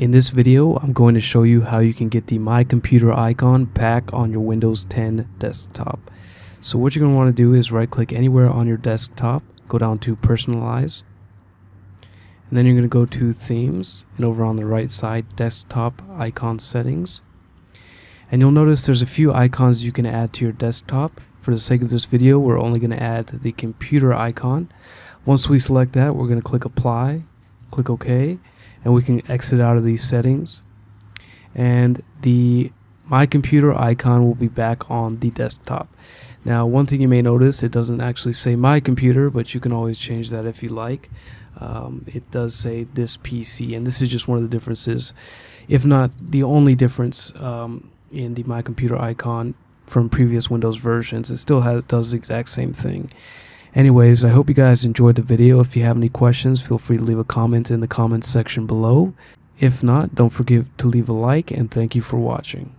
In this video, I'm going to show you how you can get the My Computer icon back on your Windows 10 desktop. So what you're going to want to do is right click anywhere on your desktop, go down to Personalize, and then you're going to go to Themes, and over on the right side, Desktop Icon Settings. And you'll notice there's a few icons you can add to your desktop. For the sake of this video, we're only going to add the computer icon. Once we select that, we're going to click Apply, click OK, and we can exit out of these settings. And the My Computer icon will be back on the desktop. Now, one thing you may notice, it doesn't actually say My Computer, but you can always change that if you like. It does say this PC, and this is just one of the differences, if not the only difference in the My Computer icon from previous Windows versions. It still does the exact same thing. Anyways, I hope you guys enjoyed the video. If you have any questions, feel free to leave a comment in the comments section below. If not, don't forget to leave a like, and thank you for watching.